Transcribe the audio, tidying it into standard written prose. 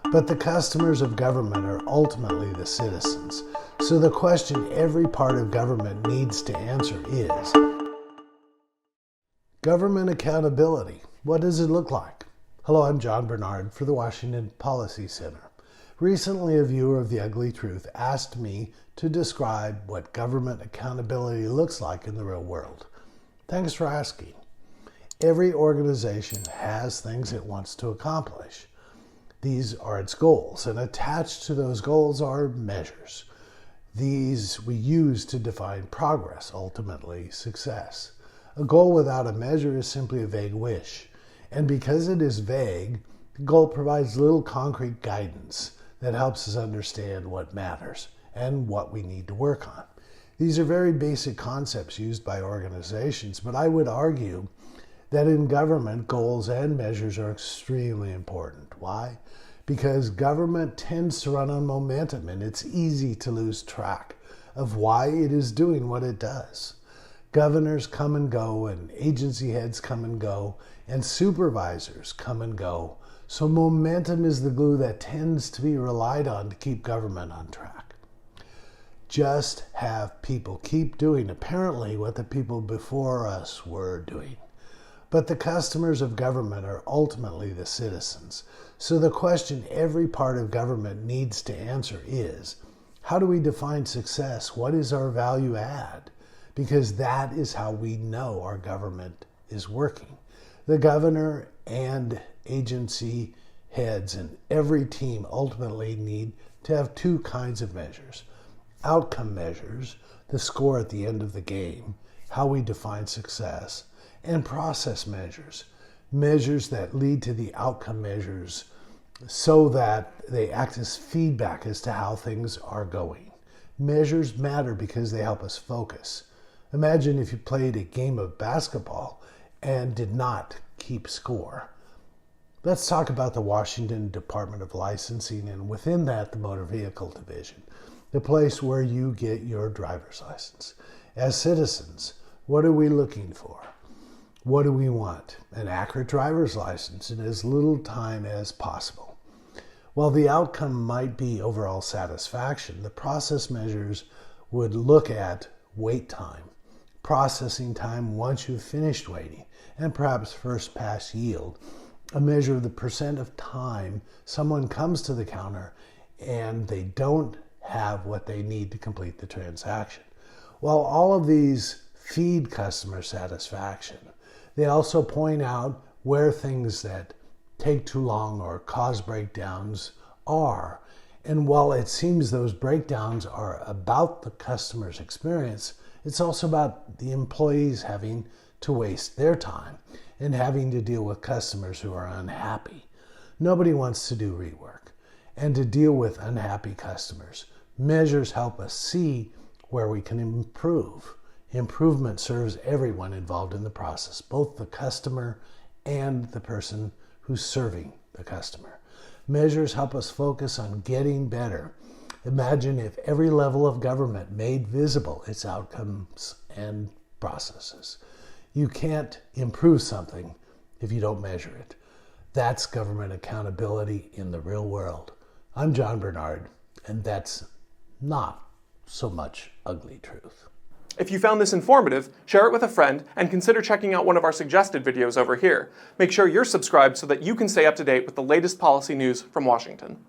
But the customers of government are ultimately the citizens. So the question every part of government needs to answer is, government accountability, what does it look like? Hello, I'm John Bernard for the Washington Policy Center. Recently, a viewer of The Ugly Truth asked me to describe what government accountability looks like in the real world. Thanks for asking. Every organization has things it wants to accomplish. These are its goals, and attached to those goals are measures. These we use to define progress, ultimately success. A goal without a measure is simply a vague wish. And because it is vague, the goal provides little concrete guidance that helps us understand what matters and what we need to work on. These are very basic concepts used by organizations, but I would argue that in government, goals and measures are extremely important. Why? Because government tends to run on momentum, and it's easy to lose track of why it is doing what it does. Governors come and go, and agency heads come and go, and supervisors come and go. So momentum is the glue that tends to be relied on to keep government on track. Just have people keep doing apparently what the people before us were doing. But the customers of government are ultimately the citizens. So the question every part of government needs to answer is, how do we define success? What is our value add? Because that is how we know our government is working. The governor and agency heads and every team ultimately need to have two kinds of measures. Outcome measures, the score at the end of the game, how we define success, and process measures, measures that lead to the outcome measures so that they act as feedback as to how things are going. Measures matter because they help us focus. Imagine if you played a game of basketball and did not keep score. Let's talk about the Washington Department of Licensing, and within that, the Motor Vehicle Division, the place where you get your driver's license. As citizens, what are we looking for? What do we want? An accurate driver's license in as little time as possible. While the outcome might be overall satisfaction, the process measures would look at wait time, processing time once you've finished waiting, and perhaps first pass yield, a measure of the percent of time someone comes to the counter and they don't have what they need to complete the transaction. While all of these feed customer satisfaction, they also point out where things that take too long or cause breakdowns are. And while it seems those breakdowns are about the customer's experience, it's also about the employees having to waste their time and having to deal with customers who are unhappy. Nobody wants to do rework. And to deal with unhappy customers, measures help us see where we can improve. Improvement serves everyone involved in the process, both the customer and the person who's serving the customer. Measures help us focus on getting better. Imagine if every level of government made visible its outcomes and processes. You can't improve something if you don't measure it. That's government accountability in the real world. I'm John Bernard, and that's not so much ugly truth. If you found this informative, share it with a friend and consider checking out one of our suggested videos over here. Make sure you're subscribed so that you can stay up to date with the latest policy news from Washington.